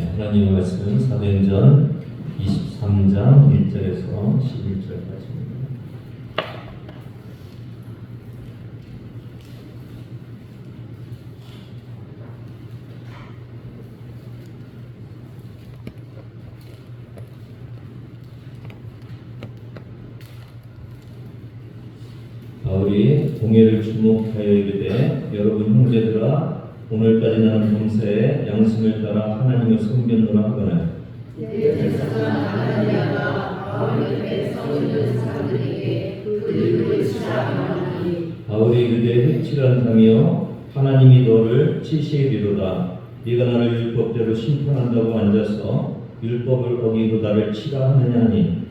하나님의 말씀은 사도행전 23장 1절에서 11절까지입니다. 바울이 공회를 주목하여 이르되 여러분 형제들아 오늘까지 나는 범사에 양심을 따라 하나님을 섬겼노라 하거늘 바울이 이르되 흑칠한 담이여 하나님이 너를 치시리로다 네가 나를 율법대로 심판한다고 앉아서 율법을 어기고 나를 치라 하느냐 하니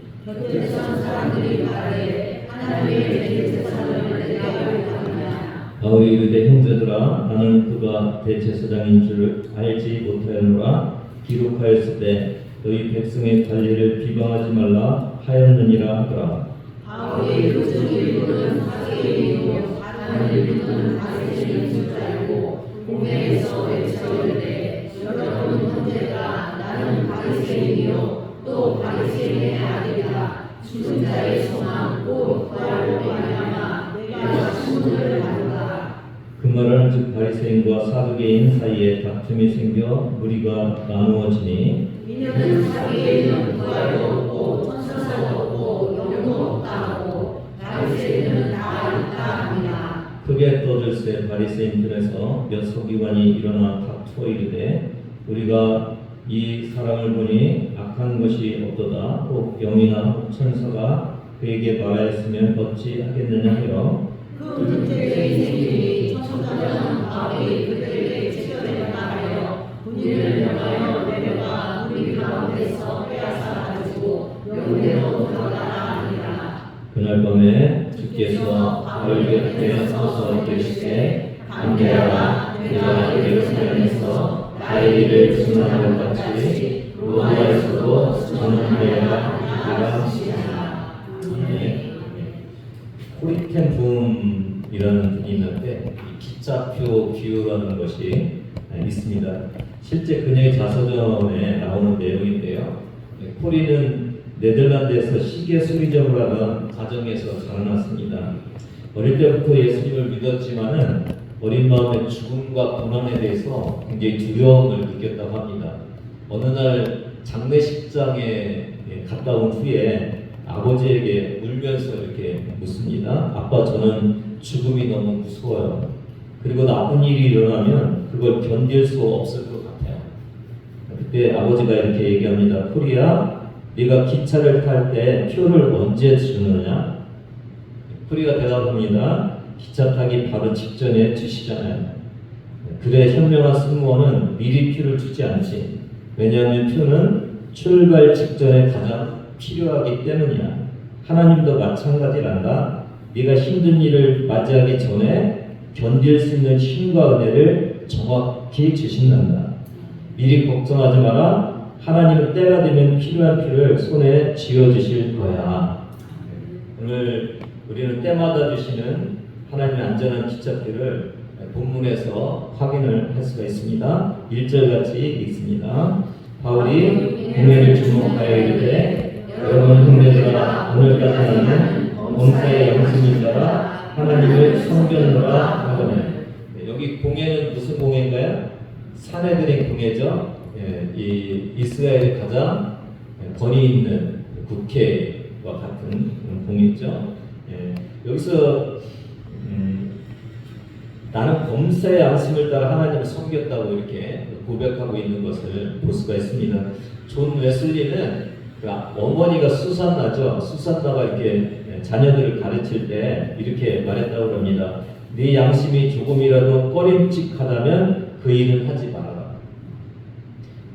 바울이 이르되 형제들아 나는 그가 대제사장인 줄 알지 못하였노라 기록하였을 때 너희 백성의 관리를 비방하지 말라 하였느니라 하더라. 바울이 그중 일부는 바리새인이요 다른 일부는 바리새인인 줄 알고 공회에서 외쳐이르되 여러분 형제가 나는 바리새인이요 또 바리새인의 아들이라 죽은 자의 소망 곧 부활로 말미암아 내가 신문을 받으라. 그 말은 즉 바리새인과 사두개인 사이에 다툼이 생겨 무리가 나누어지니 이는 사두개인은 부활도 없고 천사도 없고 영도 없다 하고 바리새인은 다 있다 하니라. 크게 떠들세 바리새인 편에서 몇 서기관이 일어나 다투어 이르되 우리가 이 사람을 보니 악한 것이 없도다 혹 영이나 천사가 그에게 말하였으면 어찌 하겠느냐 하여 그 문제의 생기니 천사는 바울이 그들에게 치켜내려 하여 군인을 명하여 내려가 우리 가운데서 빼앗아 가지고 영내로 들어가라 하니라. 그날 밤에 주께서 바울 곁에 서서 계시되 담대하라 내가 예루살렘에서 나의 일을 증언하는 것 같이 로마에서도 증언하여야 하리라 하시니라. 코리텐 붐이라는 분이 있는데 기차표 기호라는 것이 있습니다. 실제 그녀의 자서전에 나오는 내용인데요. 코리는 네덜란드에서 시계 수리점을 하던 가정에서 자라났습니다. 어릴 때부터 예수님을 믿었지만은 어린 마음에 죽음과 고난에 대해서 굉장히 두려움을 느꼈다고 합니다. 어느 날 장례식장에 갔다 온 후에 아버지에게 울면서 이렇게 묻습니다. 아빠 저는 죽음이 너무 무서워요. 그리고 나쁜 일이 일어나면 그걸 견딜 수 없을 것 같아요. 그때 아버지가 이렇게 얘기합니다. 코리야 네가 기차를 탈 때 표를 언제 주느냐? 코리가 대답합니다. 기차 타기 바로 직전에 주시잖아요. 그래 현명한 승무원은 미리 표를 주지 않지. 왜냐하면 표는 출발 직전에 가장 필요하기 때문이야. 하나님도 마찬가지란다. 네가 힘든 일을 맞이하기 전에 견딜 수 있는 힘과 은혜를 정확히 주신단다. 미리 걱정하지 마라. 하나님은 때가 되면 필요한 필요를 손에 쥐어주실 거야. 오늘 우리는 때마다 주시는 하나님의 안전한 기차표를 본문에서 확인을 할 수가 있습니다. 1절같이 읽습니다. 바울이 공회를 주목하여 이르되 여러분 형제들아 오늘까지 나는 범사의 양심인 자라 하나님을 섬겼노라 하거늘. 여기 공회는 무슨 공회인가요? 사내들의 공회죠. 이 이스라엘의 가장 권위 있는 국회와 같은 공회죠. 여기서 나는 범사의 양심을 따라 하나님을 섬겼다고 이렇게 고백하고 있는 것을 볼 수가 있습니다. 존 웨슬리는 그 어머니가 수산나죠. 수산나가 이렇게 자녀들을 가르칠 때 이렇게 말했다고 합니다. 네 양심이 조금이라도 꺼림칙하다면 그 일을 하지 말아라.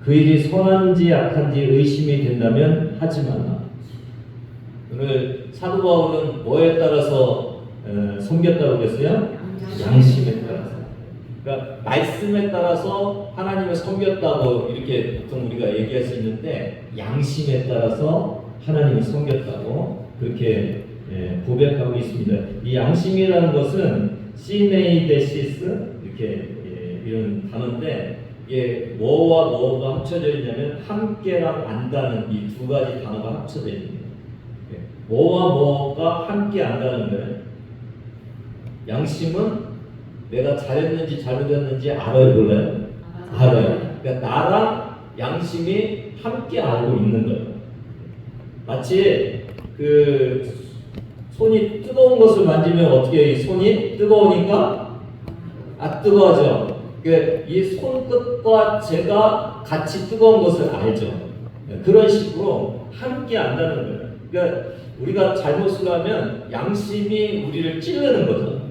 그 일이 선한지 악한지 의심이 된다면 하지 말라. 오늘 사도 바울은 뭐에 따라서 섬겼다고 그랬어요? 양심에 따라서. 그러니까 말씀에 따라서 하나님을 섬겼다고 이렇게 보통 우리가 얘기할 수 있는데 양심에 따라서 하나님을 섬겼다고 그렇게 고백하고 있습니다. 이 양심이라는 것은 시네이데시스 이렇게 이런 단어인데 이게 뭐와 뭐가 합쳐져 있냐면 함께랑 안다는 이 두 가지 단어가 합쳐져 있는 거예요. 뭐와 뭐가 함께 안다는 거예요. 양심은 내가 잘했는지 잘못했는지 알아요, 몰라요? 알아요. 그러니까 나랑 양심이 함께 알고 있는 거예요. 마치 그 손이 뜨거운 것을 만지면 어떻게 손이 뜨거우니까 뜨거워져. 그러니까 이 손끝과 제가 같이 뜨거운 것을 알죠. 그런 식으로 함께 안다는 거예요. 그러니까 우리가 잘못을 하면 양심이 우리를 찌르는 거죠.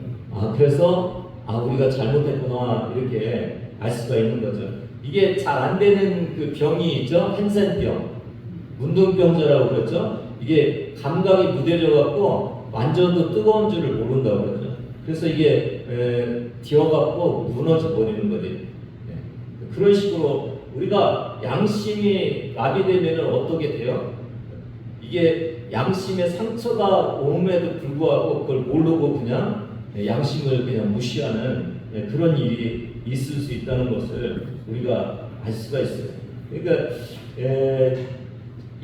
그래서 우리가 잘못했구나 이렇게 알 수가 있는 거죠. 이게 잘 안 되는 그 병이 있죠. 한센병, 문둥병자라고 그랬죠. 이게 감각이 무뎌져 갖고 만져도 뜨거운 줄을 모른다고 그러죠. 그래서 이게 뒤어 갖고 무너져 버리는 거예요. 그런 식으로 우리가 양심이 마비되면 어떻게 돼요? 이게 양심의 상처가 옴에도 불구하고 그걸 모르고 그냥 양심을 그냥 무시하는 그런 일이 있을 수 있다는 것을 우리가 알 수가 있어요. 그러니까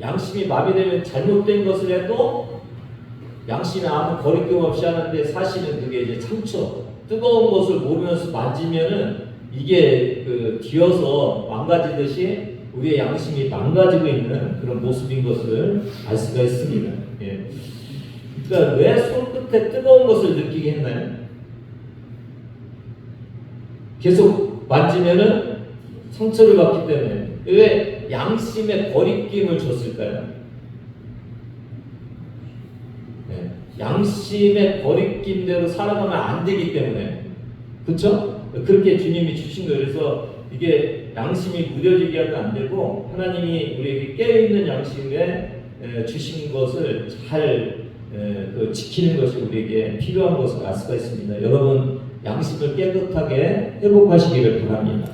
양심이 마비되면 잘못된 것을 해도 양심이 아무 거리낌 없이 하는데 사실은 그게 이제 상처, 뜨거운 것을 모르면서 만지면은 이게 그 뒤어서 망가지듯이 우리의 양심이 망가지고 있는 그런 모습인 것을 알 수가 있습니다. 그러니까 왜 손끝에 뜨거운 것을 느끼게 했나요? 계속 만지면은 상처를 받기 때문에. 왜 양심에 거리낌을 줬을까요? 양심의 거리낌대로 살아가면 안 되기 때문에. 그렇죠? 그렇게 주님이 주신 거예요. 그래서 이게 양심이 무뎌지게 하면 안 되고 하나님이 우리에게 깨어있는 양심에 주신 것을 잘 지키는 것이 우리에게 필요한 것을 알 수가 있습니다. 여러분 양심을 깨끗하게 회복하시기를 바랍니다.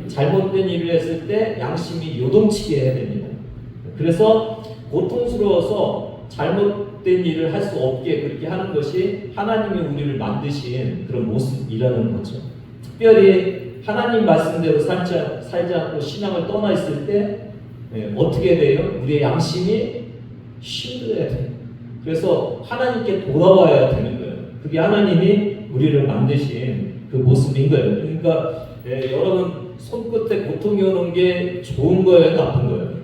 잘못된 일을 했을 때 양심이 요동치게 해야 됩니다. 그래서 고통스러워서 잘못된 일을 할 수 없게 그렇게 하는 것이 하나님이 우리를 만드신 그런 모습이라는 거죠. 특별히 하나님 말씀대로 살지 않고 신앙을 떠나 있을 때 어떻게 돼요? 우리의 양심이 힘들어야 돼요. 그래서 하나님께 돌아와야 되는 거예요. 그게 하나님이 우리를 만드신 그 모습인 거예요. 그러니까 여러분 손끝에 고통이 오는 게 좋은 거예요, 나쁜 거예요?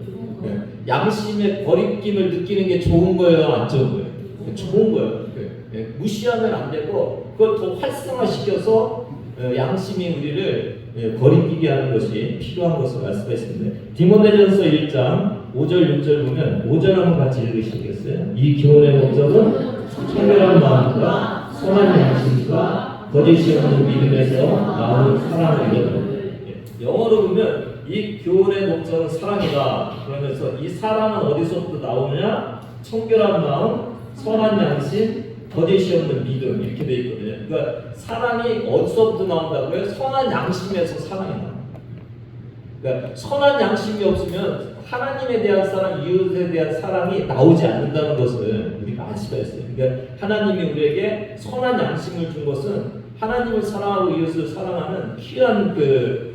양심의 거리낌을 느끼는 게 좋은 거예요, 안 좋은 거예요? 좋은 거예요. 무시하면 안 되고 그걸 더 활성화시켜서 양심이 우리를 거리끼게 하는 것이 필요한 것을 알 수가 있습니다. 디모데전서 1장 5절 6절 보면 5절 한번 같이 읽으시겠어요? 이 교훈의 목적은 청결한 마음과 선한 양심과 거짓이 없는 믿음에서 나오는 사랑이거든. 영어로 보면 이 교훈의 목적은 사랑이다. 그러면서 이 사랑은 어디서부터 나오느냐? 청결한 마음, 선한 양심, 거짓이 없는 믿음 이렇게 돼 있거든요. 그러니까 사랑이 어디서부터 나온다고요? 선한 양심에서 사랑이 나와요. 그러니까 선한 양심이 없으면 하나님에 대한 사랑, 이웃에 대한 사랑이 나오지 않는다는 것을 우리가 알 수가 있어요. 그러니까 하나님이 우리에게 선한 양심을 준 것은 하나님을 사랑하고 이웃을 사랑하는 귀한 그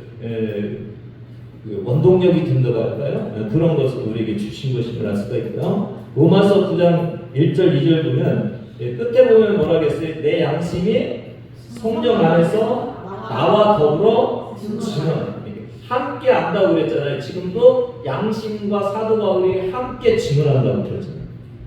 원동력이 된다고 할까요? 그런 것을 우리에게 주신 것임을 알 수가 있고요. 로마서 9장 1절 2절 보면 끝에 보면 뭐라겠어요? 내 양심이 성령 안에서 나와 더불어 증언. 함께 안다고 그랬잖아요. 지금도 양심과 사도 바울이 함께 증언한다고 그랬잖아요.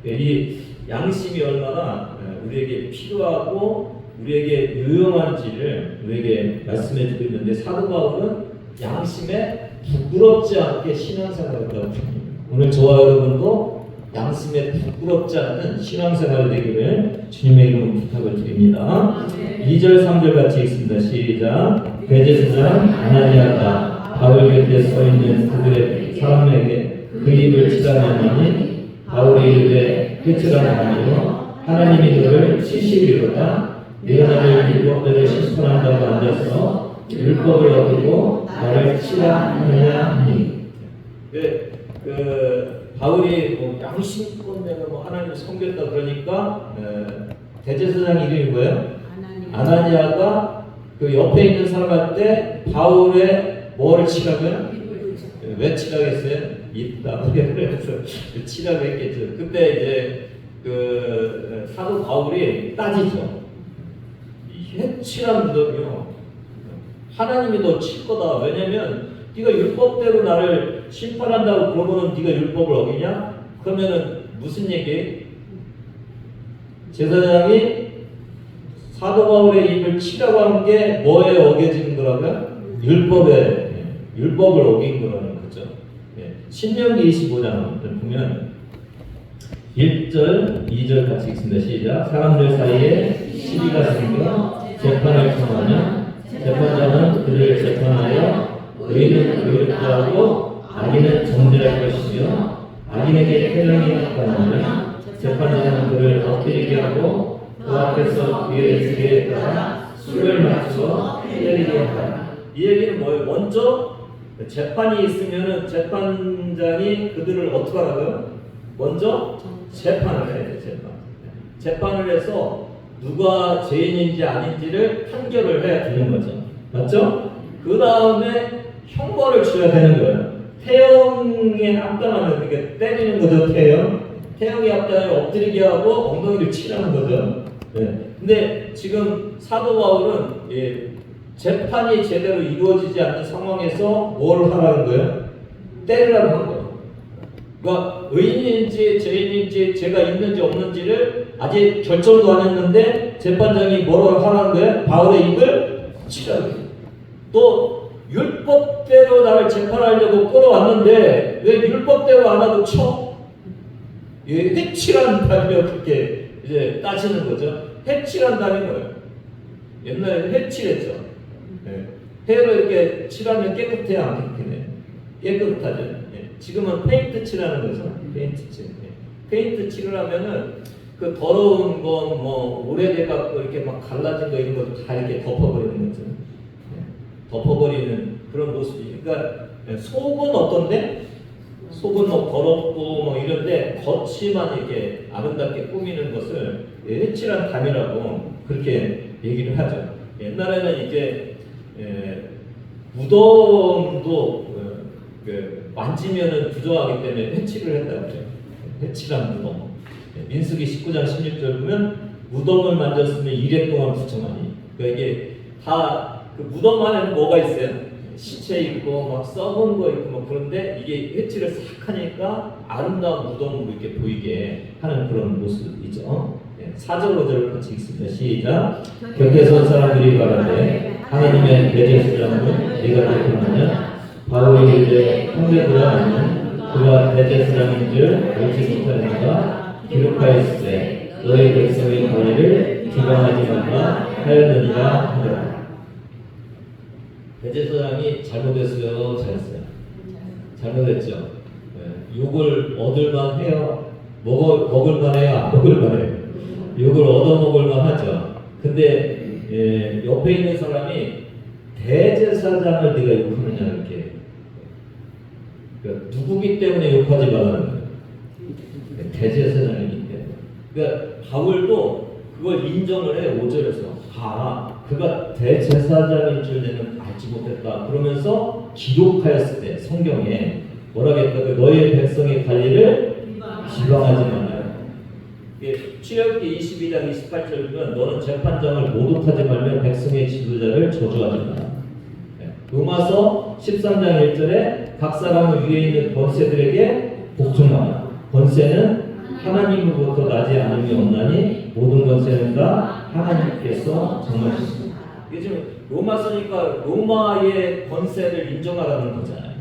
이 양심이 얼마나 우리에게 필요하고 우리에게 유용한지를 우리에게 말씀해 주고 있는데 사도 바울은 양심에 부끄럽지 않게 신앙생활을 한다고 합니다. 오늘 저와 여러분도 양심에 부끄럽지 않는 신앙생활이 되기를 주님의 이름으로 부탁을 드립니다. 2절 3절 같이 읽습니다. 시작. 대제사장 아나니아가 바울 곁에 서 있는 그들의 사람에게 그 입을 치라하니 바울이 이르되 끝이라는 아니요 하나님이 너를 치시리로다. 예언을 율법대로 실천한다고 앉아서 율법을 어기고 나를 치라 하느냐 하니. 바울이 양심껏 내가 하나님을 섬겼다 그러니까 대제사장 이름이 뭐예요? 아나니아가 그 옆에 있는 사람한테 바울의 뭐를 치라고요? 왜 치라겠어요? 있다. 그래서 치라고 했겠죠. 그때 이제 그 사도 바울이 따지죠. 이 해치란 무덤이요. 하나님이 너 칠 거다. 왜냐면 네가 율법대로 나를 심판한다고 그러고는 네가 율법을 어기냐? 그러면은 무슨 얘기? 제사장이 사도 바울의 입을 치라고 하는 게 뭐에 어겨지는 거라고요? 율법을 어긴 거라는 거죠. 신명기 25장 보면 1절, 2절 같이 읽습니다. 시작. 사람들 사이에 시비가 생겨 재판을 청하면 재판장은 그를 재판하여 의인은 의롭다고 악인은 정죄할 것이며 악인에게 태령이 합당하면 재판장은 그를 엎드리게 하고 그 앞에서 귀에 쓰게 따라 술을 맞추어 때리게 한다. 이 얘기는 뭐예요? 먼저 재판이 있으면은 재판장이 그들을 어떻게 하라고요? 먼저 재판을 해야 돼요. 재판을 해서 누가 죄인인지 아닌지를 판결을 해야 되는 거죠. 맞죠? 그 다음에 형벌을 줘야 되는 거예요. 태형에 합당하면 이렇게 때리는 거죠. 태형이 합당하면 엎드리게 하고 엉덩이를 치라는 거죠. 근데 지금 사도 바울은 재판이 제대로 이루어지지 않는 상황에서 뭘 하라는 거예요? 때리라고 한 거예요. 그러니까 의인인지 죄인인지 죄가 있는지 없는지를 아직 결정도 안 했는데 재판장이 뭐라고 하라는 거예요? 바울의 입을 치라고. 또 율법대로 나를 재판하려고 끌어왔는데 왜 율법대로 안 하고 쳐? 해치라는 단위가 그렇게 이제 따지는 거죠. 해치라는 단위는 뭐예요? 옛날에 해치랬죠. 해로 이렇게 칠하면 깨끗해야 안 깨끗해? 깨끗하죠. 지금은 페인트 칠하는 거죠. 페인트 칠. 페인트 칠을 하면은 그 더러운 거 뭐 오래돼 갖고 이렇게 막 갈라진 거 이런 것도 다 이렇게 덮어버리는 거죠. 덮어버리는 그런 모습이. 그러니까 속은 어떤데? 속은 뭐 더럽고 뭐 이런데 겉이만 이렇게 아름답게 꾸미는 것을 해칠한 담이라고 그렇게 얘기를 하죠. 옛날에는 이제 무덤도 만지면은 부정하기 때문에 해치를 했다고 해요. 해치란 무덤. 민수기 19장 16절 보면 무덤을 만졌으면 2일 동안 부정하니. 그러니까 이게 다 그 무덤 안에는 뭐가 있어요? 시체 있고 막 썩은 거 있고 뭐 그런데 이게 해치를 싹 하니까 아름다운 무덤으로 이렇게 보이게 하는 그런 모습이죠. 4절 5절 같이 읽습니다. 시작. 곁에 선 사람들이 말하되 하나님의 대제사장은 네가 대표하냐? 바울이 이르되 형제들아 하면 그가 대제사장인 줄 알지 못하는가? 기록하였으되 너희 백성의 권위를 비방하지 말라 하였느니라 하더라. 대제사장이 잘못했어요? 잘했어요? 잘못했죠. 욕을 얻을만 해요? 먹을만 해요? 안 먹을만 해요? 욕을 얻어먹을만 하죠. 근데 옆에 있는 사람이 대제사장을 네가 욕하느냐 이렇게. 그러니까 누구기 때문에 욕하지 말라는 거예요. 대제사장이기 때문에. 그러니까 바울도 그걸 인정을 해. 5절에서 그가 대제사장인 줄 내는 알지 못했다. 그러면서 기록하였을 때 성경에 뭐라겠다? 너희의 백성의 관리를 비방하지 말아요. 출애굽기 22장 28절 보면 너는 재판장을 모독하지 말며 백성의 지도자를 저주하지 마라. 로마서 13장 1절에 각 사람은 위에 있는 권세들에게 복종하라. 권세는 하나님으로부터 나지 않음이 없나니 모든 권세는 다 하나님께서 정하셨습니다. 이게 지금 로마서니까 로마의 권세를 인정하라는 거잖아요.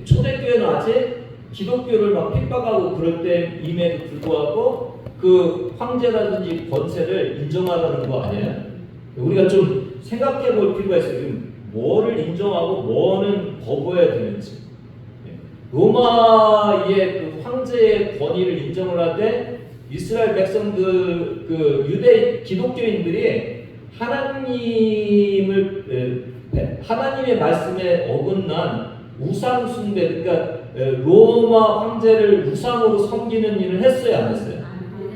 초대교회는 아직 기독교를 막 핍박하고 그럴 때임에도 불구하고 그 황제라든지 권세를 인정하라는 거 아니에요? 우리가 좀 생각해 볼 필요가 있어요. 지금 뭐를 인정하고 뭐는 거부해야 되는지. 로마의 그 황제의 권위를 인정을 하되 이스라엘 백성들 그 유대 기독교인들이 하나님의 말씀에 어긋난 우상 숭배, 그러니까 로마 황제를 우상으로 섬기는 일을 했어요, 안 했어요?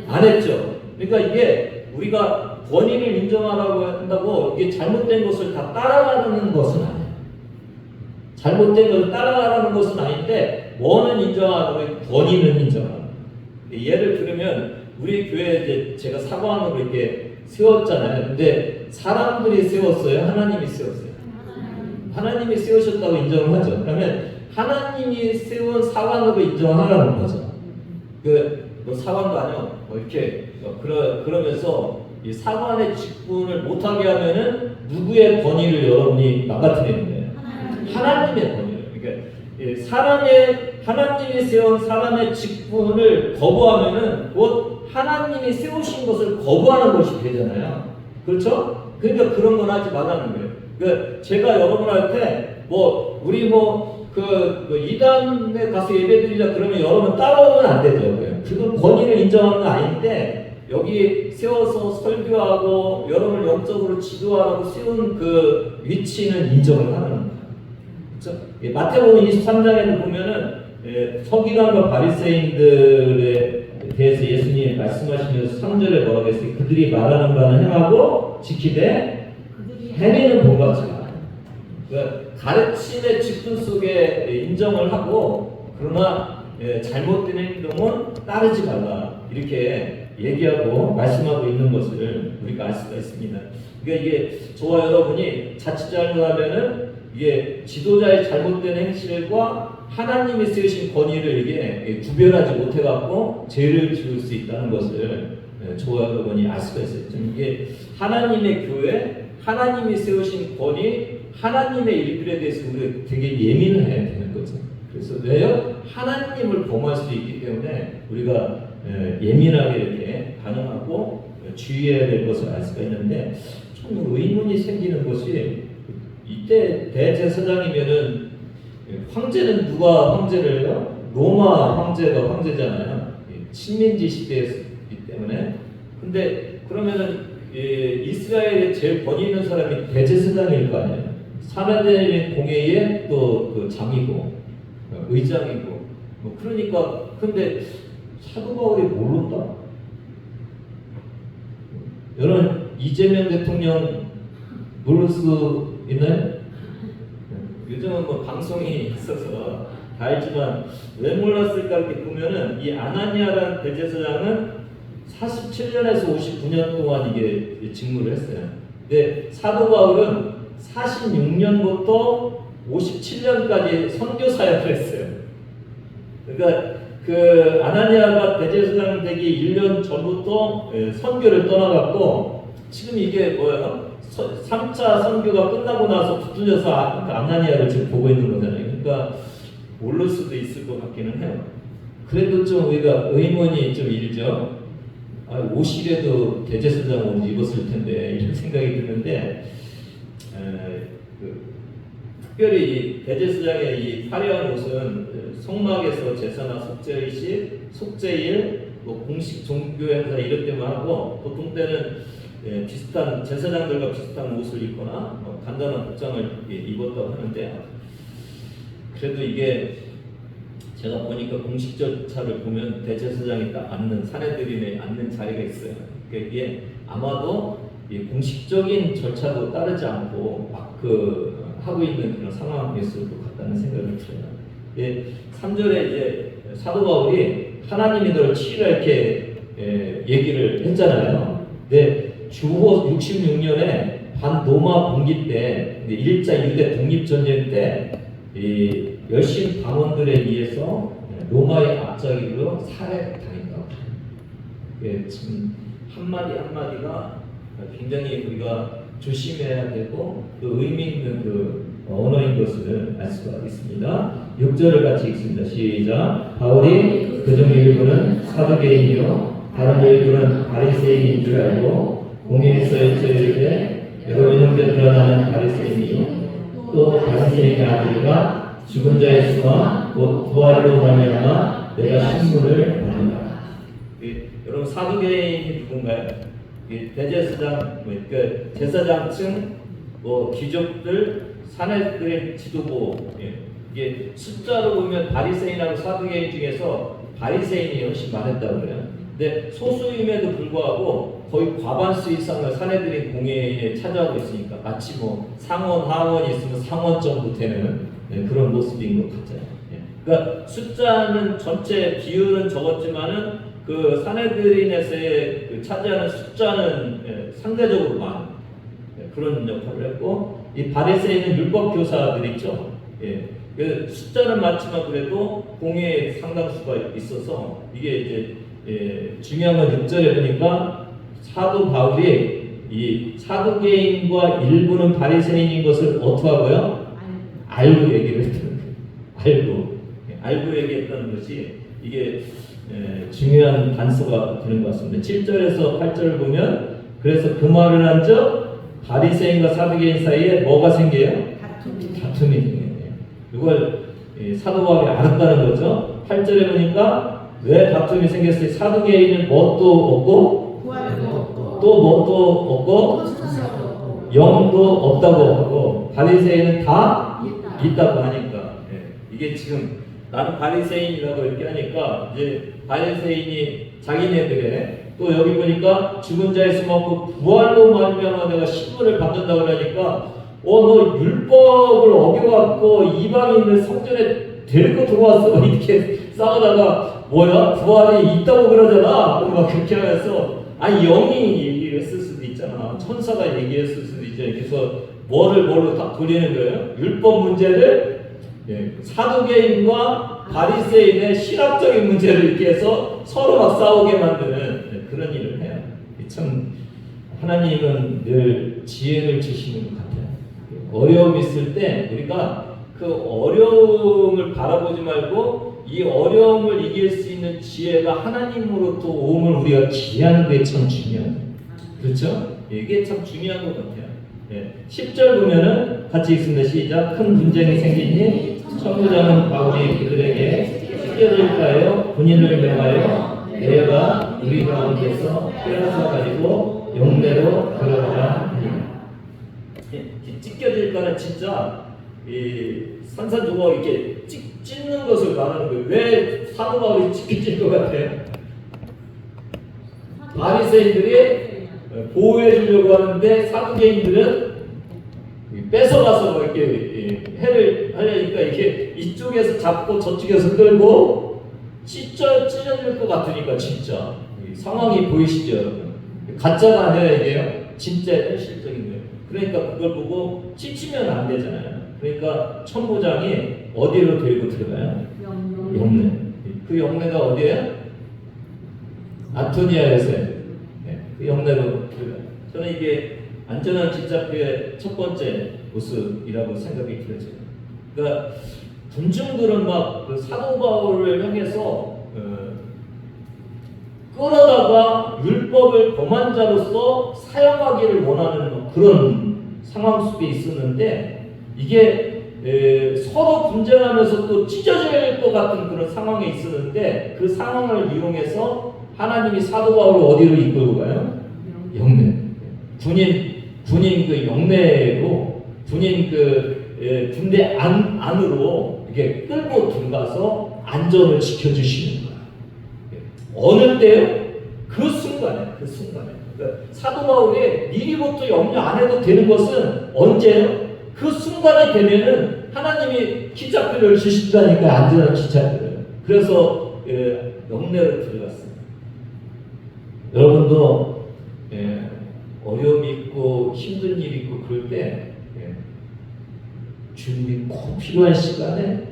안 했죠. 그러니까 이게 우리가 권위를 인정하라고 한다고 이게 잘못된 것을 다 따라가는 것은 아니에요. 잘못된 것을 따라가라는 것은 아닌데 뭐는 인정하고 권위는 인정하고. 예를 들면 우리 교회에 이제 제가 사관으로 이렇게 세웠잖아요. 근데 사람들이 세웠어요? 하나님이 세웠어요? 하나님이 세우셨다고 인정을 하죠. 그러면 하나님이 세운 사관으로 인정하라는 거죠. 뭐 사관도 아니요. 뭐 이렇게 그러면서 이 사관의 직분을 못하게 하면은 누구의 권위를 여러분이 망가뜨리는 거예요? 하나님의 권위를. 그러니까 하나님이 세운 사람의 직분을 거부하면은 곧 하나님이 세우신 것을 거부하는 것이 되잖아요. 그렇죠? 그러니까 그런 건 하지 말라는 거예요. 그러니까 제가 여러분한테 우리 이단에 가서 예배드리자 그러면 여러분 따라오면 안 되죠. 그건 권위를 인정하는 건 아닌데 여기 세워서 설교하고 여러분을 영적으로 지도하라고 세운 그 위치는 인정을 하는 거예요. 그렇죠? 마태복음 23장에도 보면은 서기관과 바리새인들에 대해서 예수님이 말씀하시면서 3절에 뭐라고 했어요? 그들이 말하는 바는 행하고 지키되 행위는 본받지 마라. 그러니까 가르침의 직분 속에 인정을 하고 그러나 잘못된 행동은 따르지 말라 이렇게 얘기하고 말씀하고 있는 것을 우리가 알 수가 있습니다. 그러니까 이게 저와 여러분이 자칫 잘못하면은 이게 지도자의 잘못된 행실과 하나님이 세우신 권위를 이게 구별하지 못해갖고 죄를 지을 수 있다는 것을 저와 여러분이 알 수가 있어요. 이게 하나님의 교회, 하나님이 세우신 권위, 하나님의 일들에 대해서 우리가 되게 예민을 해야 되는 거죠. 그래서 왜요? 하나님을 범할 수 있기 때문에 우리가 예민하게 이렇게 반응하고 주의해야 될 것을 알 수가 있는데 좀 의문이 생기는 것이 이때 대제사장이면은 황제는 누가 황제를 해요? 로마 황제가 황제잖아요. 식민지 시대였기 때문에. 근데 그러면은 이스라엘에 제일 권위 있는 사람이 대제사장일 거 아니에요. 사내들의 공회의 또 그 장이고 의장이고 그러니까 근데 사도 바울이 모른다. 여러분 이재명 대통령 모를 수 있나요? 요즘은 방송이 있어서 다 알지만 왜 몰랐을까 이렇게 보면은 이 아나니아라는 대제사장은 47년에서 59년 동안 이게 직무를 했어요. 근데 사도 바울은 46년부터 57년까지 선교 사역을 했어요. 그러니까 그 아나니아가 대제사장 되기 1년 전부터 선교를 떠나갔고 지금 이게 뭐예요? 3차 선교가 끝나고 나서 붙들려서 아나니아를 지금 보고 있는 거잖아요. 그러니까 모를 수도 있을 것 같기는 해요. 그래도 좀 우리가 의문이 좀 일죠. 옷이라도 대제사장 옷 입었을 텐데 이런 생각이 드는데 특별히 이 대제사장의 이 화려한 옷은 성막에서 제사나 속죄의식, 속죄일, 공식 종교 행사 이럴 때만 하고 보통 때는 비슷한 제사장들과 비슷한 옷을 입거나 간단한 복장을 입었다고 하는데 그래도 이게 제가 보니까 공식 절차를 보면 대제사장이 딱 앉는 사내들이 앉는 자리가 있어요. 그러니까 이게 아마도 공식적인 절차도 따르지 않고 막 하고 있는 그런 상황이었을 것 같다는 생각이 들어요. 3절에 이제 사도 바울이 하나님이 너를 치라 이렇게 얘기를 했잖아요. 근데 주호 66년에 반로마 분기 때 1차 유대 독립전쟁 때 이 열심 방언들에 의해서 로마의 앞자기로 살해당했다고. 지금 한마디 한마디가 굉장히 우리가 조심해야 되고 또 의미 있는 그 언어인 것을 알 수가 있습니다. 6절을 같이 읽습니다. 시작. 바울이 그중 일부는 사두개인이요 다른 일부는 바리새인인 줄 알고 공회에서 이르되 여러분 형제들아 나는 바리새인이요 또 바리새인의 아들과 죽은 자의 수와 곧 부활로 말미암아 내가 신문을 받는다. 여러분 사두개인이 누군가요? 대제사장, 그 제사장층, 귀족들, 사내들의 지도부. 이게 숫자로 보면 바리새인하고 사두개인 중에서 바리새인이 훨씬 많았다고 그래요. 근데 소수임에도 불구하고 거의 과반수 이상을 사내들이 공예에 차지하고 있으니까 마치 뭐 상원, 하원이 있으면 상원 정도 되는 그런 모습인 것 같아요. 그러니까 숫자는 전체 비율은 적었지만은 그 사내들인에서의 그 차지하는 숫자는 상대적으로 많은 그런 역할을 했고, 이 바리새인은 율법 교사들 있죠. 그 숫자는 많지만 그래도 공예에 상당수가 있어서 이게 이제 중요한 건 6절에 보니까 사도 바울이 이 사두개인과 일부는 바리새인인 것을 어떻게 하고요? 알고 얘기를 했던 거예요. 알고 얘기했다는 것이 이게 중요한 단서가 되는 것 같습니다. 7절에서 8절을 보면 그래서 그 말을 한즉 바리새인과 사두개인 사이에 뭐가 생겨요? 다툼이 생겨요. 이걸 사도 바울이 알았다는 거죠. 8절에 보니까 왜 다툼이 생겼어요? 사두개인은 뭣도 없고 또 뭣도 없고 영도 없다고 하고 바리새인은 다 있다고 하니까 이게 지금 나는 바리새인이라고 이렇게 하니까 이제 바리새인이 자기네들의 또 여기 보니까 죽은 자에서 먹고 부활로 말미암아 내가 신분을 받는다 그러니까 너 율법을 어겨갖고 이방인을 성전에 데리고 들어왔어 이렇게 싸우다가 뭐야 부활이 있다고 그러잖아 막 그렇게 하면서 영이 얘기했을 수도 있잖아 천사가 얘기했을 수도 있잖아 그래서 뭐로 딱 돌리는 거예요 율법 문제를 사두개인과 바리새인의 신학적인 문제를 이렇게 해서 서로 막 싸우게 만드는 그런 일을 해요. 참 하나님은 늘 지혜를 주시는 것 같아요. 어려움이 있을 때 우리가 그 어려움을 바라보지 말고 이 어려움을 이길 수 있는 지혜가 하나님으로부터 오음을 우리가 기대하는 게 참 중요해요. 그렇죠? 이게 참 중요한 것 같아요. 10절 보면은 같이 읽습니다. 시작. 큰 분쟁이 생기니 천부장은 바울이 그들에게 찢겨질까요? 군인을 명하여 내가 우리 가운데서 빼앗아 가지고 영내로 들어가라 하니. 찢겨질까는 진짜 이 산산조각 이렇게 찢는 것을 말하는 거예요. 왜 사도 바울이 찢겨질 것 같아요? 바리새인들이 보호해 주려고 하는데 사두개인들은 뺏어가서 이렇게 해를 하려니까 이렇게 이쪽에서 잡고 저쪽에서 끌고 찢어질 것 같으니까 진짜 상황이 보이시죠 여러분? 가짜가 아니라 이게요 진짜 현실적인 거예요. 그러니까 그걸 보고 찢으면 안 되잖아요. 그러니까 천부장이 어디로 데리고 들어가요? 영내. 그 영내가 어디예요? 아토니아에서요. 그 영내로 들어가요. 저는 이게 안전한 집잡이의 첫 번째 모습이라고 생각이 들어요. 그러니까 군중들은 막 그 사도 바울을 향해서 끌어다가 율법을 범한 자로서 사용하기를 원하는 그런 상황 속에 있었는데 이게 서로 분쟁하면서 또 찢어질 것 같은 그런 상황에 있었는데 그 상황을 이용해서 하나님이 사도 바울을 어디로 이끌고 가요? 영내. 군인 그 영내로 군인 그 군대 안으로 이렇게 끌고 들어가서 안전을 지켜주시는 거예요. 어느 때요? 그 순간에. 그러니까 사도 바울이 미리부터 염려 안 해도 되는 것은 언제요? 그 순간이 되면은 하나님이 기차표를 주신다니까 안전한 기차표를. 그래서 영내로 들어갔어요. 여러분도 어려움이 있고 힘든 일이 있고 그럴 때 주님이 꼭 필요한 시간에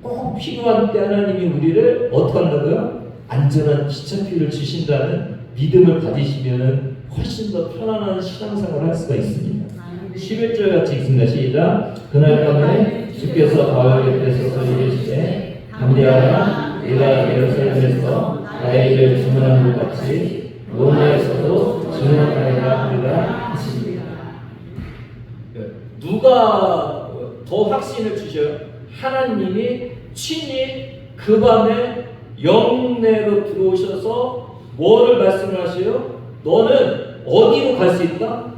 꼭 필요한 때 하나님이 우리를 어떻게 한다고요? 안전한 기차표를 주신다는 믿음을 가지시면 훨씬 더 편안한 신앙생활을 할 수가 있습니다. 11절 같이 읽습니다. 시작. 그날 밤에 주께서 바울 옆에서 이르시되 담대하라 내가 예루살렘에서 나의 일을 증언한 것 같이 로마에서도 증언하리라 하시니라. 누가 더 확신을 주셔요? 하나님이 친히 그 밤에 영내로 들어오셔서 뭐를 말씀을 하세요? 너는 어디로 갈 수 있다?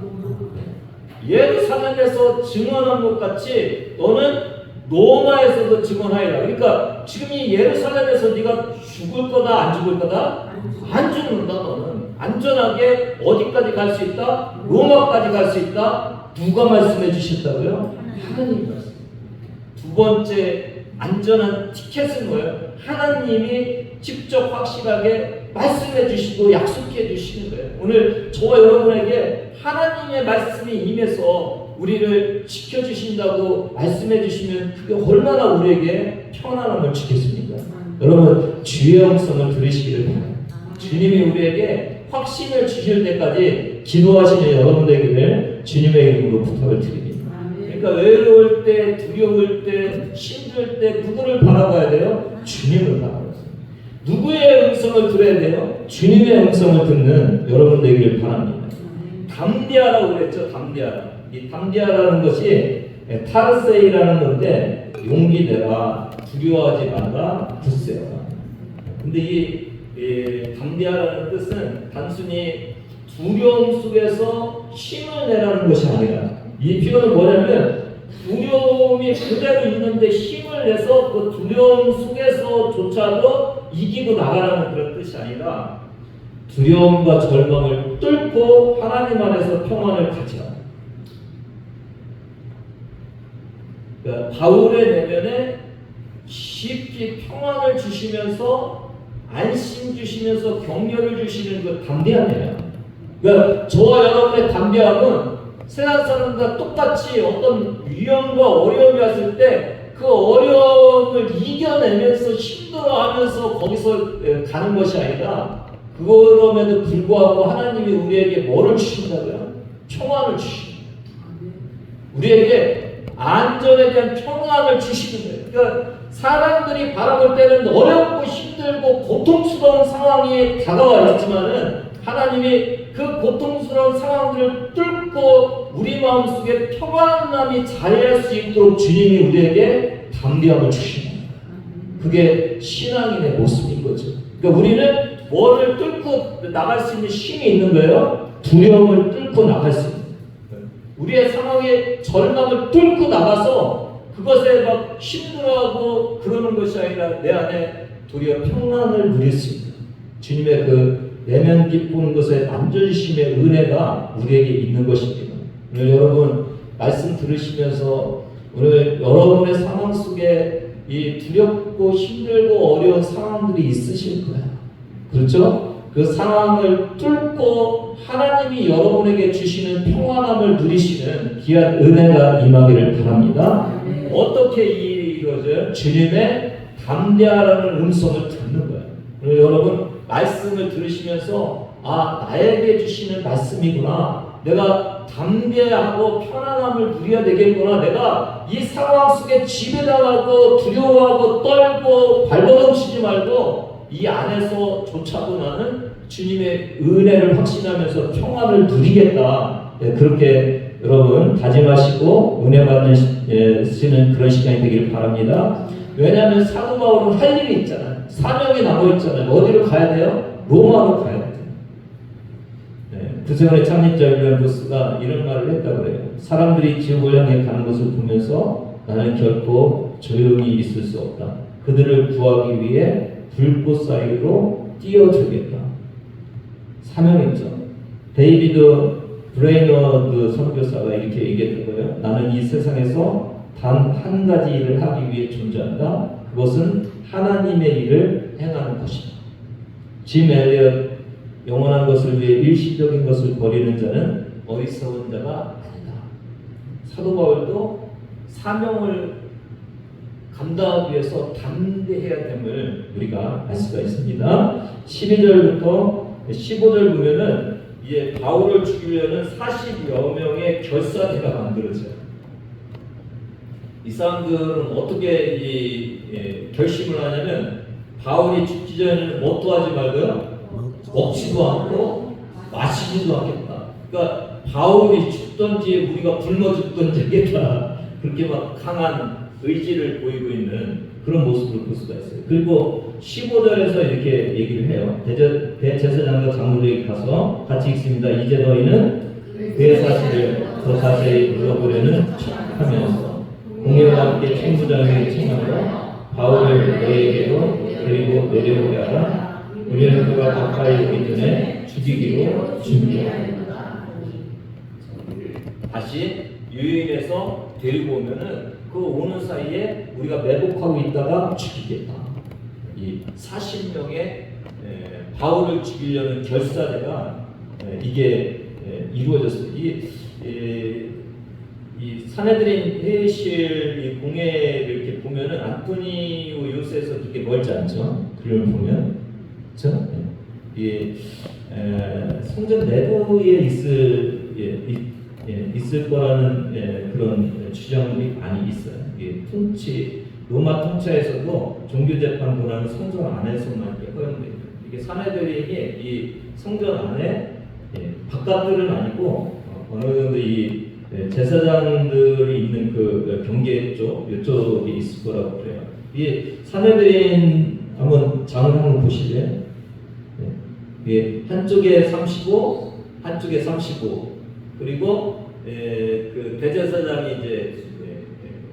예루살렘에서 증언한 것 같이 너는 로마에서도 증언하리라. 그러니까 지금 이 예루살렘에서 네가 죽을 거다 안 죽을 거다? 안 죽는다. 너는 안전하게 어디까지 갈 수 있다? 로마까지 갈 수 있다. 누가 말씀해 주셨다고요? 하나님 말씀. 두 번째 안전한 티켓은 뭐예요? 하나님이 직접 확실하게 말씀해 주시고 약속해 주시는 거예요. 오늘 저와 여러분에게 하나님의 말씀이 임해서 우리를 지켜주신다고 말씀해 주시면 그게 얼마나 우리에게 평안함을 주겠습니까? 여러분 주의 음성을 들으시기를 바랍니다. 주님이 우리에게 확신을 주실 때까지 기도하시는 여러분 되기를 주님의 이름으로 부탁을 드립니다. 그러니까 외로울 때, 두려울 때, 힘들 때 누구를 바라봐야 돼요? 주님을 바라봐야 돼요. 누구의 음성을 들어야 돼요? 주님의 음성을 듣는 여러분 되기를 바랍니다. 담대하라고 그랬죠. 담대하라. 이 담대하라는 것이 타르세이라는 건데 용기 내라, 두려워하지 말라, 굳세어라. 근데 이 담대하라는 뜻은 단순히 두려움 속에서 힘을 내라는 것이 아니라, 이 표현은 뭐냐면 두려움이 그대로 있는데 힘을 내서 그 두려움 속에서조차도 이기고 나가라는 그런 뜻이 아니라 두려움과 절망을 뚫고 하나님 안에서 평안을 가져라. 그러니까 바울의 내면에 깊이 평안을 주시면서 안심 주시면서 격려를 주시는 그 담대함이에요. 그러니까 저와 여러분의 담대함은 세상 사람들과 똑같이 어떤 위험과 어려움이 왔을 때 그 어려움을 이겨내면서 힘들어하면서 거기서 가는 것이 아니라, 그럼에도 불구하고 하나님이 우리에게 뭐를 주신다고요? 평안을 주십니다. 우리에게 안전에 대한 평안을 주시는 거예요. 그러니까 사람들이 바라볼 때는 어렵고 힘들고 고통스러운 상황이 다가와 있지만은 하나님이 그 고통스러운 상황들을 뚫고 우리 마음속에 평안함이 자리할 수 있도록 주님이 우리에게 담대함을 주십니다. 그게 신앙인의 모습인 거죠. 그러니까 우리는 뭐를 뚫고 나갈 수 있는 힘이 있는 거예요? 두려움을 뚫고 나갈 수 있는 거예요. 우리의 상황에 절망을 뚫고 나가서 그것에 막 힘들어하고 그러는 것이 아니라 내 안에 도리어 평안을 누릴 수 있는 주님의 그 내면 깊은 것에 만져주심의 은혜가 우리에게 있는 것입니다. 오늘 여러분 말씀 들으시면서 오늘 여러분의 상황 속에 이 두렵고 힘들고 어려운 상황들이 있으실 거예요. 그렇죠? 그 상황을 뚫고 하나님이 여러분에게 주시는 평안함을 누리시는 귀한 은혜가 임하기를 바랍니다. 어떻게 이루어져요? 주님의 담대하라는 음성을 듣는 거예요. 오늘 여러분 말씀을 들으시면서 나에게 주시는 말씀이구나. 내가 담대하고 편안함을 누려야 되겠구나. 내가 이 상황 속에 지배당하고 두려워하고 떨고 발버둥치지 말고 이 안에서조차도 나는 주님의 은혜를 확신하면서 평안을 누리겠다. 그렇게 여러분 다짐하시고 은혜 받으시는 그런 시간이 되기를 바랍니다. 왜냐하면 사도 바울은 할 일이 있잖아요. 사명이 남아있잖아요. 어디로 가야 돼요? 로마로 가야 돼요. 구세군의 창립자 윌리엄 보스가 이런 말을 했다고 그래요. 사람들이 지옥을 향해 가는 것을 보면서 나는 결코 조용히 있을 수 없다. 그들을 구하기 위해 불꽃 사이로 뛰어들겠다. 사명했죠. 데이비드 브레이너드 선교사가 이렇게 얘기했던 거예요. 나는 이 세상에서 단 한 가지 일을 하기 위해 존재한다. 그것은 하나님의 일을 행하는 것이다. 짐 엘리엇, 영원한 것을 위해 일시적인 것을 버리는 자는 어리석은 자가 아니다. 사도 바울도 사명을 감당하기 위해서 담대해야 됨을 우리가 알 수가 있습니다. 12절부터 15절 보면은 이제 바울을 죽이려는 40여 명의 결사대가 만들어져요. 이 사람들은 어떻게 결심을 하냐면 바울이 죽기 전에는 뭣도 하지 말고요. 먹지도 않고 마시지도 않겠다. 그러니까 바울이 죽든지 우리가 굶어 죽든지 하겠다. 그렇게 막 강한 의지를 보이고 있는 그런 모습을 볼 수가 있어요. 그리고 15절에서 이렇게 얘기를 해요. 대제사장과 장로들에게 가서 같이 읽습니다. 이제 너희는 그의 사실을 더 자세히 물어보려는 척하면서 공회와 너희와 함께 총부장에게 청하고 바울을 너희에게로 데리고 내려오게 하라. 우리는 그가 가까이 오기 전에 죽이기로 준비하였다. 다시 유인해서 데리고 오면은 그 오는 사이에 우리가 매복하고 있다가 죽이겠다. 이 40명의 바울을 죽이려는 결사대가 이게 이루어졌어요. 이 사내들인 회의실 이 공회를 이렇게 보면은 안토니오 요새에서 그렇게 멀지 않죠. 그림을 보면, 그렇죠? 성전 내부에 있을 거라는 그런 주장들이 많이 있어요. 로마 통치에서도 종교재판부라는 성전 안에서만 이렇게 허용돼요. 이게 사내들이 이 성전 안에 바깥들은 아니고 어느 정도 이 제사장들이 있는 그 경계 쪽 이쪽에 있을 거라고 그래요. 이 사내들인 한번 장을 한번 보실래요? 한쪽에 35, 한쪽에 35. 그리고 그 대제사장이 이제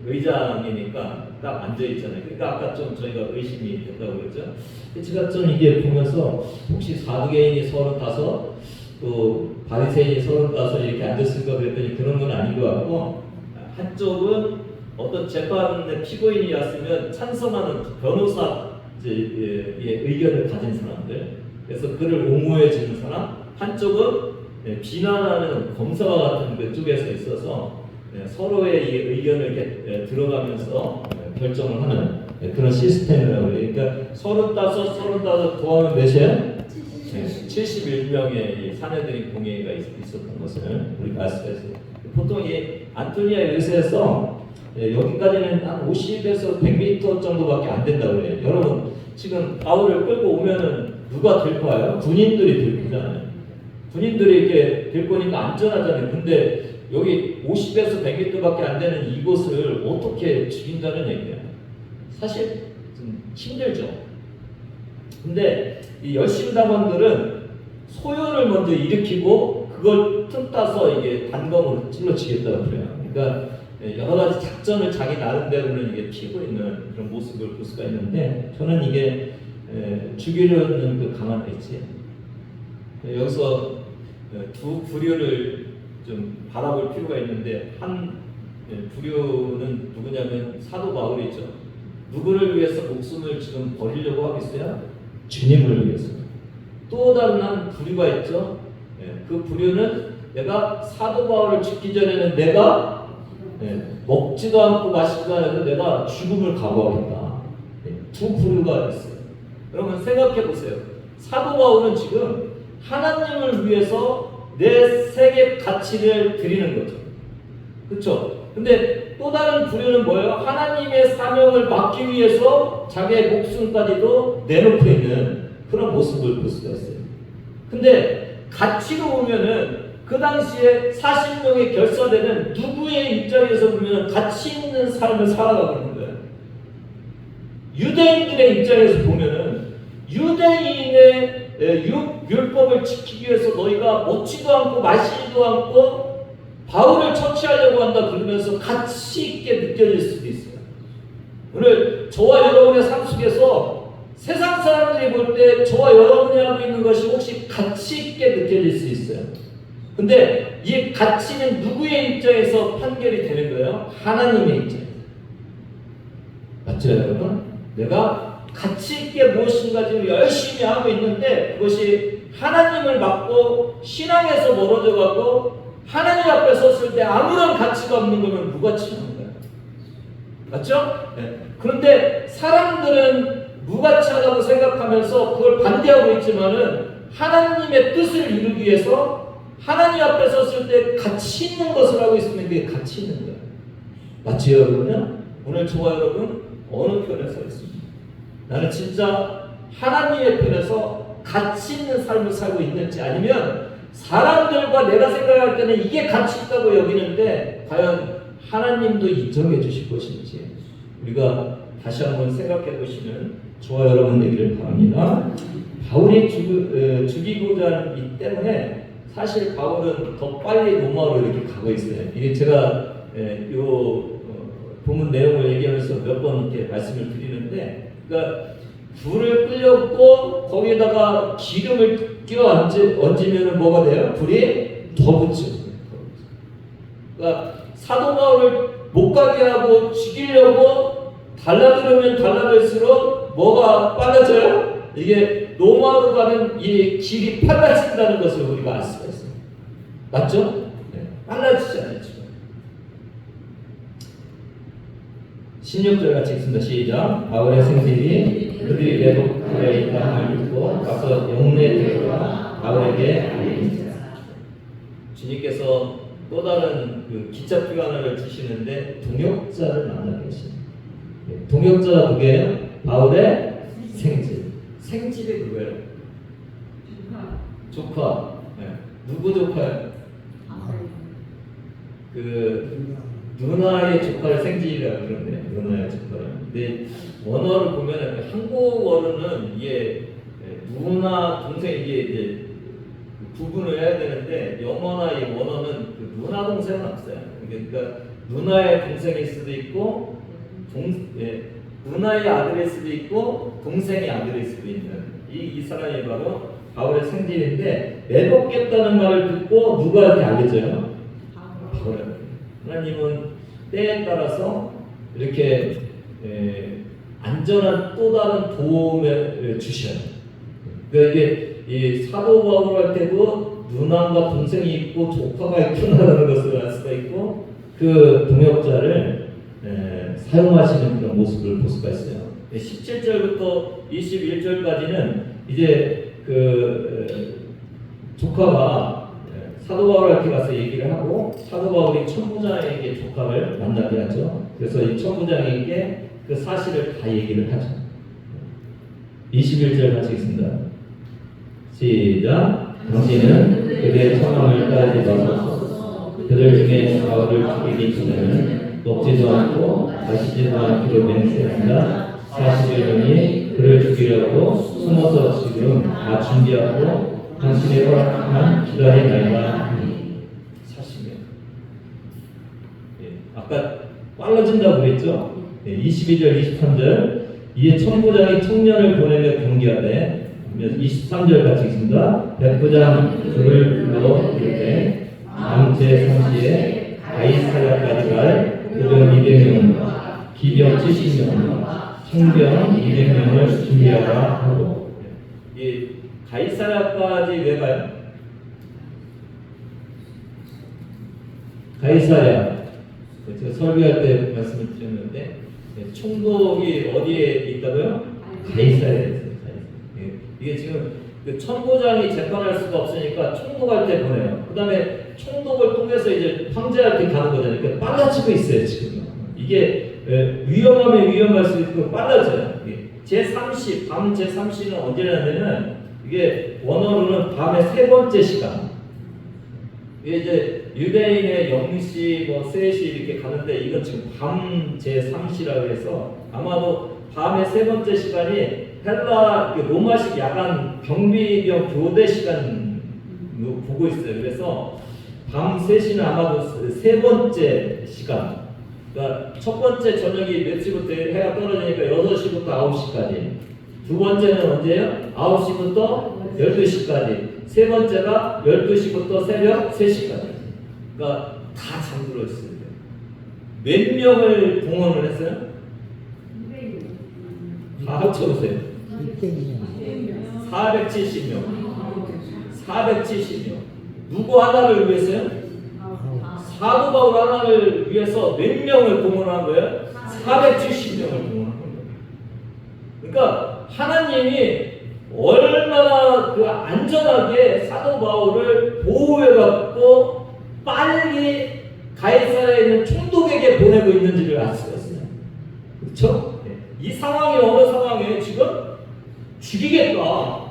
의장이니까 딱 앉아 있잖아요. 그러니까 아까 좀 저희가 의심이 됐다고 그랬죠. 제가 좀 이게 보면서 혹시 사두개인이 35, 또 바리새인이 35 이렇게 앉았을까 그랬더니 그런 건 아닌 것 같고, 한쪽은 어떤 재판의 피고인이 왔으면 찬성하는 변호사 의견을 가진 사람들, 그래서 그를 옹호해 주는 사람, 한쪽은 비난하는 검사와 같은 그쪽에서 있어서 서로의 이 의견을 이렇게 들어가면서 결정을 하는 그런 시스템이라고 해요. 그러니까 35 더하면 몇이에요? 71명의 사내들인 공회가 있었던 것을 우리가 알 수가 있어요. 보통 이 안토니아 요새에서 여기까지는 한 50에서 100m 정도밖에 안 된다고 해요. 여러분 지금 바울을 끌고 오면은 누가 들 거예요? 군인들이 들 거잖아요. 군인들이 이렇게 들 거니까 안전하잖아요. 근데 여기 50에서 100m밖에 안 되는 이곳을 어떻게 죽인다는 얘기예요. 사실 좀 힘들죠. 근데 이 열심당원들은 소요를 먼저 일으키고 그걸 틈타서 이게 단검으로 찔러치겠다고 그래요. 그러니까 여러 가지 작전을 자기 나름대로는 이게 피고 있는 그런 모습을 볼 수가 있는데, 저는 이게 죽이려는 그 강한 의지. 여기서 두 부류를 좀 바라볼 필요가 있는데, 한 부류는 누구냐면 사도 바울이죠. 누구를 위해서 목숨을 지금 버리려고 하겠어요? 주님을 위해서. 또 다른 한 부류가 있죠. 그 부류는 내가 사도 바울을 죽기 전에는 내가 먹지도 않고 마시지도 않아서 내가 죽음을 각오하겠다. 두 부류가 있어요. 그러면 생각해 보세요. 사도 바울은 지금 하나님을 위해서 내 세계 가치를 드리는 거죠. 그렇죠? 근데 또 다른 부류는 뭐예요? 하나님의 사명을 맡기 위해서 자기의 목숨까지도 내놓고 있는 그런 모습을 볼 수가 있어요. 근데 가치로 보면은 그 당시에 40명의 결사대는 누구의 입장에서 보면 가치 있는 삶을 살아가고 있는 거예요. 유대인들의 입장에서 보면은 유대인의 율법을 지키기 위해서 너희가 먹지도 않고 마시지도 않고 바울을 처치하려고 한다 그러면서 가치 있게 느껴질 수도 있어요. 오늘 저와 여러분의 삶 속에서 세상 사람들이 볼 때 저와 여러분이 하고 있는 것이 혹시 가치 있게 느껴질 수 있어요. 근데 이 가치는 누구의 입장에서 판결이 되는 거예요? 하나님의 입장에서. 맞죠, 여러분? 내가 가치 있게 무엇인가 지금 열심히 하고 있는데 그것이 하나님을 맡고 신앙에서 멀어져 가고 하나님 앞에 섰을 때 아무런 가치가 없는 거면 무가치한 거예요. 맞죠? 네. 그런데 사람들은 무가치하다고 생각하면서 그걸 반대하고 있지만은 하나님의 뜻을 이루기 위해서 하나님 앞에 섰을 때 가치 있는 것을 하고 있으면 그게 가치 있는 거예요. 맞죠, 여러분요? 오늘 저와 여러분 어느 편에 서 있습니까? 나는 진짜 하나님의 편에서 가치 있는 삶을 살고 있는지, 아니면 사람들과 내가 생각할 때는 이게 가치 있다고 여기는데 과연 하나님도 인정해 주실 것인지 우리가 다시 한번 생각해 보시는 저와 여러분 되기를 바랍니다. 바울이 죽이고자 하는 이 때문에 사실 바울은 더 빨리 로마로 이렇게 가고 있어요. 이게 제가 본문 내용을 얘기하면서 몇 번 이렇게 말씀을 드리는데, 그러니까 불을 끌렸고 거기에다가 기름을 끼워 얹으면 뭐가 돼요? 불이 더 붙죠. 그러니까 사도 바울을 못 가게 하고 죽이려고 달라들으면 달라들수록 뭐가 빨라져요? 이게 로마로 가는 이 길이 빨라진다는 것을 우리가 알 수가 있어요. 맞죠? 네. 빨라지지 않죠. 16절 같이 읽습니다. 시작. 바울의 생질이 그들이 매복에 있다는 걸 듣고 가서 영내들과 바울에게 알리니라. 주님께서 또 다른 그 기차 표현을 주시는데 동역자를 만나게 하십니다. 동역자가 누구예요? 바울의 생질. 생질이 누구예요? 조카. 네. 누구 조카예요? 그 누나의 조카를 생질이라고 그러는데, 누나의 조카를. 근데 원어를 보면 한국어로는 이게 누나 동생 이게 이제 구분을 해야 되는데, 영어나 이 원어는 그 누나 동생은 없어요. 그러니까 누나의 동생일 수도 있고 누나의 아들일 수도 있고 동생의 아들일 수도 있는 이 사람이 바로 바울의 생질인데, 매복겠다는 말을 듣고 누가 이렇게 알려줘요? 바울. 하나님은 때에 따라서 이렇게 안전한 또 다른 도움을 주셔요. 그러니까 이게 이 사도 바울 할 때도 누나가 동생이 있고 조카가 있구나라는 것을 알 수가 있고, 그 동역자를 사용하시는 그런 모습을 볼 수가 있어요. 17절부터 21절까지는 이제 그 조카가 사도 바울한테 가서 얘기를 하고, 사도 바울이 천부장에게 조카를 만나게 하죠. 그래서 이 천부장에게 그 사실을 다 얘기를 하죠. 21절 같이 읽습니다. 시작. 당신은 그들의 청함을 따르지 마소서. 그들 중에 바울을 죽이기 전에는 먹지도 않고 마시지도 않기로 맹세한다. 40일 그를 죽이려고 숨어서 지금 다 준비하고 당신의 허락한 기다린 날과 40일. 아까 빨라진다고 그랬죠? 22절, 23절. 이에 천부장이 청년을 보내며 경계하되, 23절 같이 읽습니다. 백부장 그를 불러 이르되 다음 제3시에 가이사랴까지 갈 그병 200명과 기병 70명과 청병 200명을 준비하라 하고. 이 가이사랴까지 왜 가요? 가이사랴, 제가 설교할 때 말씀을 드렸는데, 총독이 어디에 있다고요? 가이사랴에 있어요. 이게 지금 그 천부장이 재판할 수가 없으니까 총독할 때 보내요. 그 다음에 총독을 통해서 이제 황제할 때 가는 거잖아요. 그러니까 빨라지고 있어요, 지금. 이게 위험하면 위험할 수 있고 빨라져요. 제3시, 밤 제3시는 언제냐면은 이게 원어로는 밤의 세 번째 시간. 이게 이제 유대인의 0시, 뭐 3시 이렇게 가는데, 이건 지금 밤 제3시라고 해서 아마도 밤의 세 번째 시간이 헬라 로마식 야간 경비병 교대 시간 보고 있어요. 그래서 밤 3시는 아마도 세 번째 시간. 그러니까 첫 번째 저녁이 몇 시부터 해가 떨어지니까 6시부터 9시까지. 두 번째는 언제예요? 9시부터 12시까지. 세 번째가 12시부터 새벽 3시까지. 그러니까 다 잠들어 있어요. 몇 명을 동원을 했어요? 다 합쳐보세요. 470명. 470명. 누구 하나를 위해서요? 사도 바울 하나를 위해서 몇 명을 동원한 거예요? 470명을 동원한 거예요. 그러니까 하나님이 얼마나 그 안전하게 사도 바울을 보호해갖고 빨리 가이사랴에 있는 총독에게 보내고 있는지를 알 수가 있어요. 그렇죠? 이 상황이 어느 상황에 지금 죽이겠다.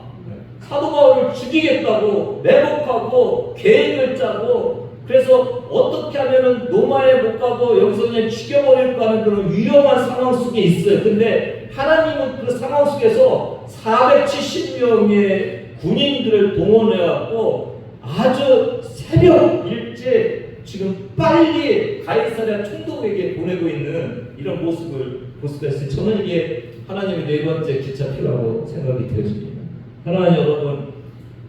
사도 바울을 죽이겠다고 매복하고 계획을 짜고, 그래서 어떻게 하면은 로마에 못 가고 여기서 그냥 죽여버릴까 하는 그런 위험한 상황 속에 있어요. 근데 하나님은 그 상황 속에서 470명의 군인들을 동원해갖고 아주 새벽 일찍 지금 빨리 가이사랴 총독에게 보내고 있는 이런 모습을 볼 수가 있어요. 저는 이게 하나님의 네 번째 기차표라고 생각이 되어집니다. 하나님 여러분,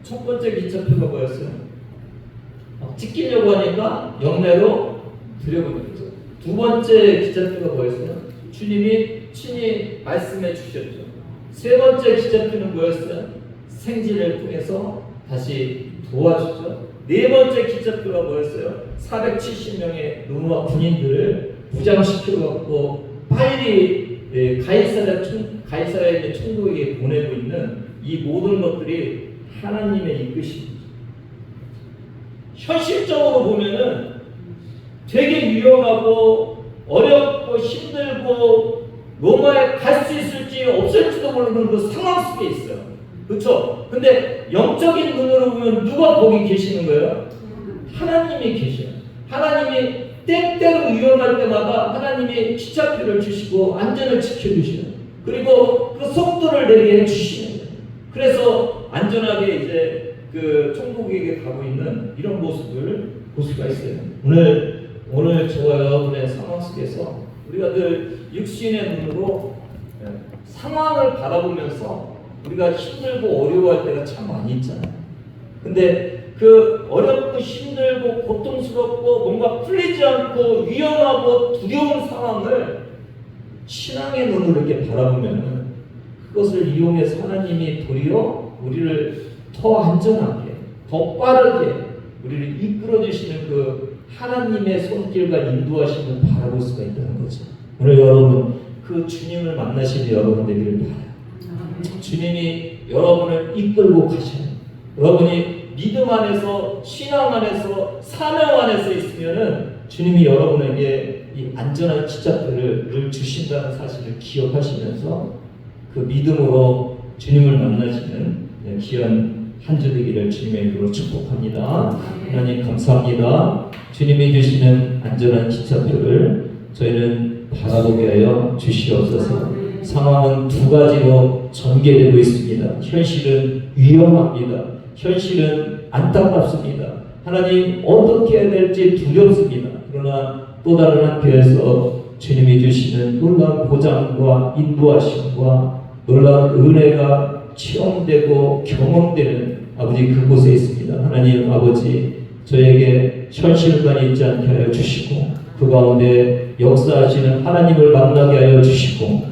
첫 번째 기차표가 뭐였어요? 찍히려고 하니까 영내로 들여보내죠. 두 번째 기차표가 뭐였어요? 주님이 친히 말씀해 주셨죠. 세 번째 기차표는 뭐였어요? 생지를 통해서 다시 도와주죠. 네 번째 기차표가 뭐였어요? 470명의 로마 군인들을 부장시켜갖고 빨리 가이사랴에 있는 총독에게 보내고 있는 이 모든 것들이 하나님의 이끄심입니다. 현실적으로 보면은 되게 위험하고 어렵고 힘들고 로마에 갈 수 있을지 없을지도 모르는 그 상황 속에 있어요. 그렇죠? 근데 영적인 눈으로 보면 누가 거기 계시는 거예요? 하나님이 계셔요. 하나님이 때때로 위험할 때마다 하나님이 기차표를 주시고 안전을 지켜주셔요. 그리고 그 속도를 내게 해주시는 거예요. 그래서 안전하게 이제 그 총독에게 가고 있는 이런 모습을 볼 수가 있어요. 오늘 저와 여러분의 상황 속에서 우리가 늘 육신의 눈으로 상황을 바라보면서 우리가 힘들고 어려워할 때가 참 많이 있잖아요. 근데 그 어렵고 힘들고 고통스럽고 뭔가 풀리지 않고 위험하고 두려운 상황을 신앙의 눈으로 이렇게 바라보면 그것을 이용해서 하나님이 도리어 우리를 더 안전하게, 더 빠르게 우리를 이끌어 주시는 그 하나님의 손길과 인도하심을 바라볼 수가 있다는 거죠. 오늘 여러분 그 주님을 만나시는 여러분 되기를 바라요. 주님이 여러분을 이끌고 가셔요. 여러분이 믿음 안에서, 신앙 안에서, 사명 안에서 있으면은 주님이 여러분에게 이 안전한 기차표를 주신다는 사실을 기억하시면서 그 믿음으로 주님을 만나시는 귀한 한 주 되기를 주님의 이름으로 축복합니다. 하나님 감사합니다. 주님이 주시는 안전한 기차표를 저희는 바라보게 하여 주시옵소서. 상황은 두 가지로 전개되고 있습니다. 현실은 위험합니다. 현실은 안타깝습니다. 하나님 어떻게 해야 될지 두렵습니다. 그러나 또 다른 한편에서 주님이 주시는 놀라운 보장과 인도하심과 놀라운 은혜가 체험되고 경험되는 아버지 그곳에 있습니다. 하나님 아버지 저에게 현실관이 있지 않게 하여 주시고 그 가운데 역사하시는 하나님을 만나게 하여 주시고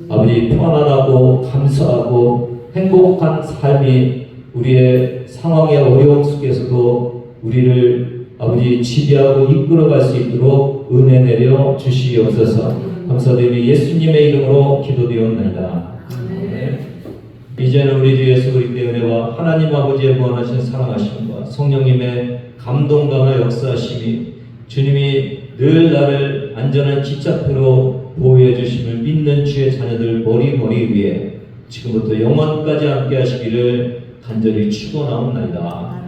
아버지 평안하고 감사하고 행복한 삶이 우리의 상황의 어려움 속에서도 우리를 아버지 지배하고 이끌어갈 수 있도록 은혜 내려 주시옵소서. 감사드리며 예수님의 이름으로 기도드리옵나이다. 이제는 우리 주 예수 그리스도의 은혜와 하나님 아버지의 무한하신 사랑하심과 성령님의 감동감과 역사하심이 주님이 늘 나를 안전한 기차표로 보호해 주심을 믿는 주의 자녀들 머리 위에 지금부터 영원까지 함께 하시기를 간절히 축원하옵나이다.